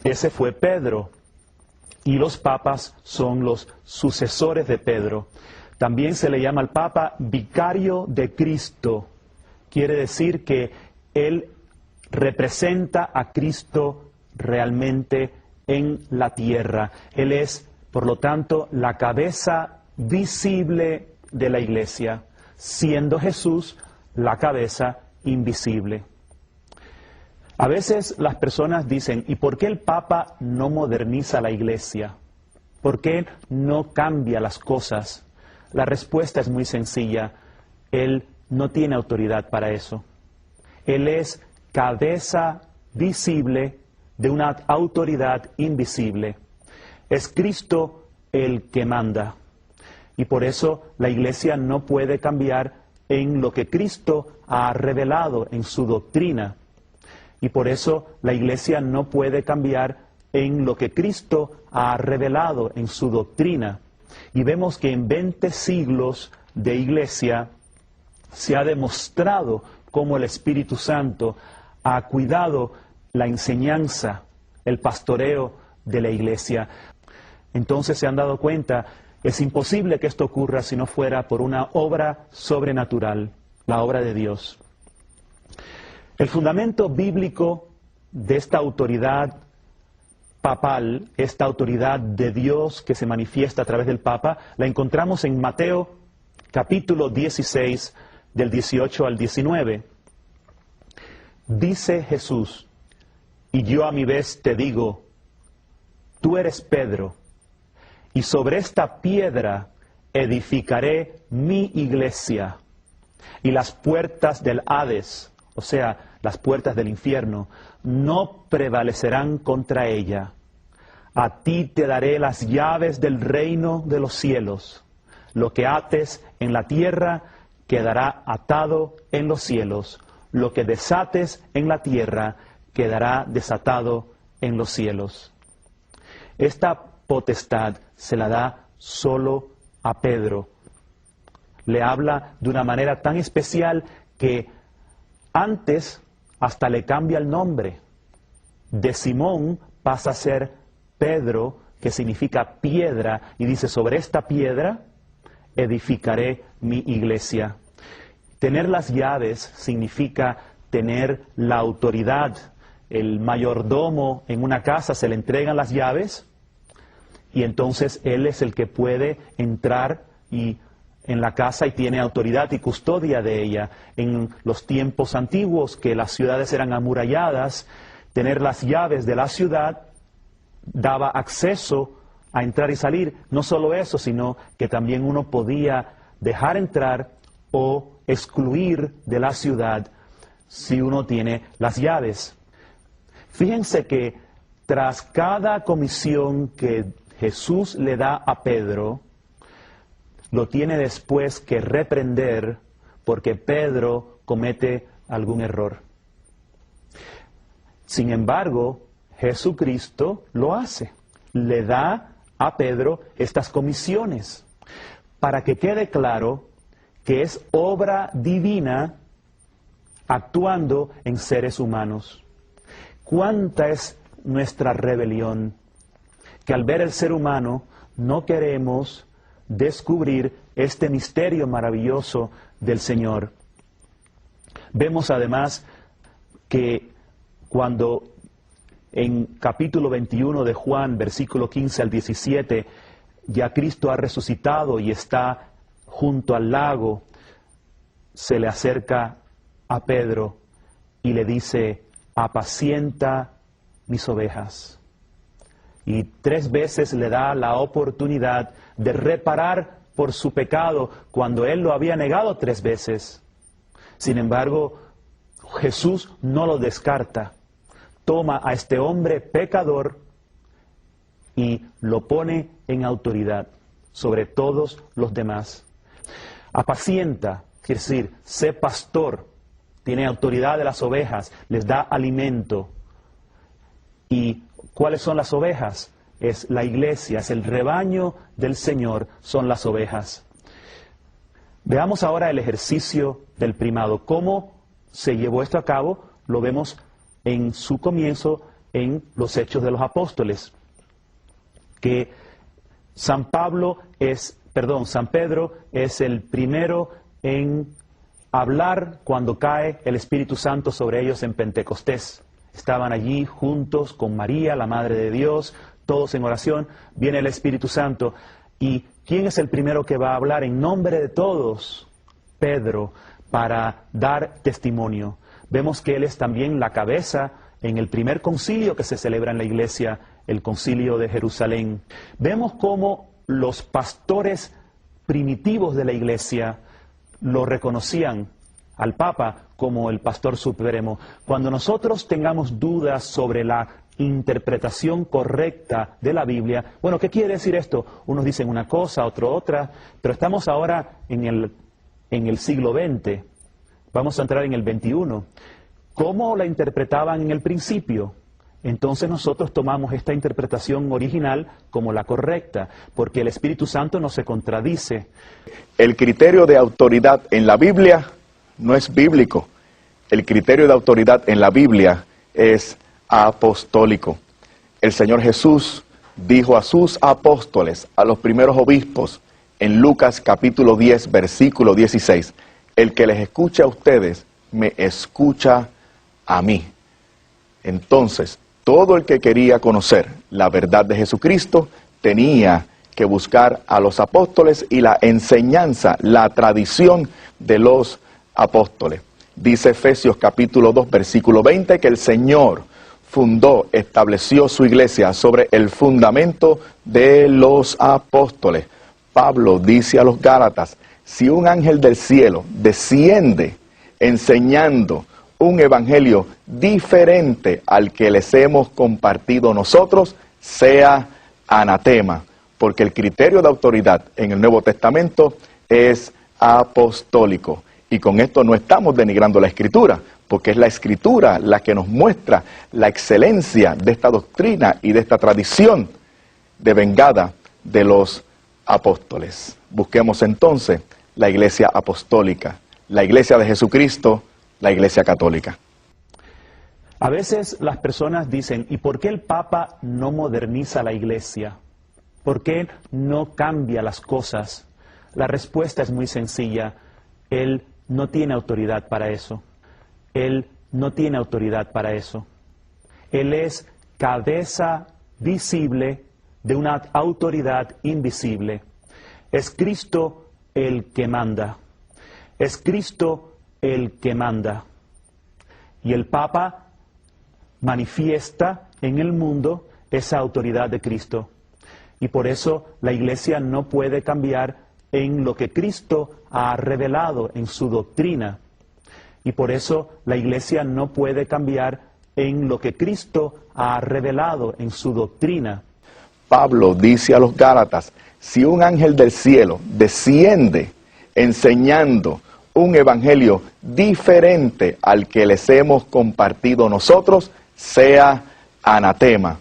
ese fue Pedro. Y los papas son los sucesores de Pedro. También se le llama al Papa vicario de Cristo. Quiere decir que él representa a Cristo realmente en la tierra. Él es, por lo tanto, la cabeza visible de la Iglesia, siendo Jesús la cabeza invisible. A veces las personas dicen, ¿y por qué el Papa no moderniza la Iglesia? ¿Por qué no cambia las cosas? La respuesta es muy sencilla. Él no tiene autoridad para eso. Él es cabeza visible de una autoridad invisible. Es Cristo el que manda. Y por eso la Iglesia no puede cambiar en lo que Cristo ha revelado en su doctrina. Y por eso la Iglesia no puede cambiar en lo que Cristo ha revelado en su doctrina. Y vemos que en 20 siglos de Iglesia se ha demostrado cómo el Espíritu Santo ha cuidado la enseñanza, el pastoreo de la Iglesia. Entonces se han dado cuenta, es imposible que esto ocurra si no fuera por una obra sobrenatural, la obra de Dios. El fundamento bíblico de esta autoridad papal, esta autoridad de Dios que se manifiesta a través del Papa, la encontramos en Mateo capítulo 16, del 18 al 19. Dice Jesús, y yo a mi vez te digo, tú eres Pedro, y sobre esta piedra edificaré mi iglesia, y las puertas del Hades, o sea, las puertas del infierno, no prevalecerán contra ella. A ti te daré las llaves del reino de los cielos. Lo que ates en la tierra quedará atado en los cielos. Lo que desates en la tierra quedará desatado en los cielos. Esta potestad se la da solo a Pedro. Le habla de una manera tan especial que antes hasta le cambia el nombre. De Simón pasa a ser Pedro, que significa piedra, y dice, sobre esta piedra edificaré mi iglesia. Tener las llaves significa tener la autoridad. El mayordomo en una casa se le entregan las llaves y entonces él es el que puede entrar en la casa y tiene autoridad y custodia de ella. En los tiempos antiguos, que las ciudades eran amuralladas, tener las llaves de la ciudad daba acceso a entrar y salir. No solo eso, sino que también uno podía dejar entrar o excluir de la ciudad si uno tiene las llaves. Fíjense que tras cada comisión que Jesús le da a Pedro, lo tiene después que reprender porque Pedro comete algún error. Sin embargo, Jesucristo lo hace. Le da a Pedro estas comisiones para que quede claro que es obra divina actuando en seres humanos. ¿Cuánta es nuestra rebelión? Que al ver el ser humano no queremos descubrir este misterio maravilloso del Señor. Vemos además que cuando en capítulo 21 de Juan, versículo 15 al 17, ya Cristo ha resucitado y está junto al lago, se le acerca a Pedro y le dice, apacienta mis ovejas. Y 3 veces le da la oportunidad de reparar por su pecado cuando él lo había negado 3 veces. Sin embargo, Jesús no lo descarta. Toma a este hombre pecador y lo pone en autoridad sobre todos los demás. Apacienta, quiere decir, sé pastor, tiene autoridad de las ovejas, les da alimento. ¿Y cuáles son las ovejas? Es la iglesia, es el rebaño del Señor, son las ovejas. Veamos ahora el ejercicio del primado. ¿Cómo se llevó esto a cabo? Lo vemos en su comienzo en los Hechos de los Apóstoles, que San Pedro es el primero en hablar cuando cae el Espíritu Santo sobre ellos en Pentecostés. Estaban allí juntos con María, la Madre de Dios, todos en oración. Viene el Espíritu Santo. ¿Y quién es el primero que va a hablar en nombre de todos? Pedro, para dar testimonio. Vemos que él es también la cabeza en el primer concilio que se celebra en la iglesia, el concilio de Jerusalén. Vemos cómo los pastores primitivos de la iglesia lo reconocían al Papa como el pastor supremo. Cuando nosotros tengamos dudas sobre la interpretación correcta de la Biblia, bueno, ¿qué quiere decir esto? Unos dicen una cosa, otros otra, pero estamos ahora en el siglo XX, vamos a entrar en el XXI. ¿Cómo la interpretaban en el principio? Entonces nosotros tomamos esta interpretación original como la correcta, porque el Espíritu Santo no se contradice. El criterio de autoridad en la Biblia no es bíblico. El criterio de autoridad en la Biblia es apostólico. El Señor Jesús dijo a sus apóstoles, a los primeros obispos, en Lucas capítulo 10, versículo 16, el que les escucha a ustedes, me escucha a mí. Entonces, todo el que quería conocer la verdad de Jesucristo tenía que buscar a los apóstoles y la enseñanza, la tradición de los apóstoles. Dice Efesios capítulo 2, versículo 20, que el Señor estableció su iglesia sobre el fundamento de los apóstoles. Pablo dice a los Gálatas, si un ángel del cielo desciende enseñando un evangelio diferente al que les hemos compartido nosotros, sea anatema, porque el criterio de autoridad en el Nuevo Testamento es apostólico. Y con esto no estamos denigrando la Escritura, porque es la Escritura la que nos muestra la excelencia de esta doctrina y de esta tradición devengada de los apóstoles. Busquemos entonces la Iglesia apostólica, la Iglesia de Jesucristo, la Iglesia católica. A veces las personas dicen, ¿y por qué el Papa no moderniza la Iglesia? ¿Por qué no cambia las cosas? La respuesta es muy sencilla. Él no tiene autoridad para eso. Él no tiene autoridad para eso. Él es cabeza visible de una autoridad invisible. Es Cristo el que manda. Es Cristo el que manda. Y el Papa manifiesta en el mundo esa autoridad de Cristo. Y por eso la Iglesia no puede cambiar en lo que Cristo ha revelado en su doctrina. Y por eso la Iglesia no puede cambiar en lo que Cristo ha revelado en su doctrina. Pablo dice a los Gálatas, si un ángel del cielo desciende enseñando un evangelio diferente al que les hemos compartido nosotros, sea anatema,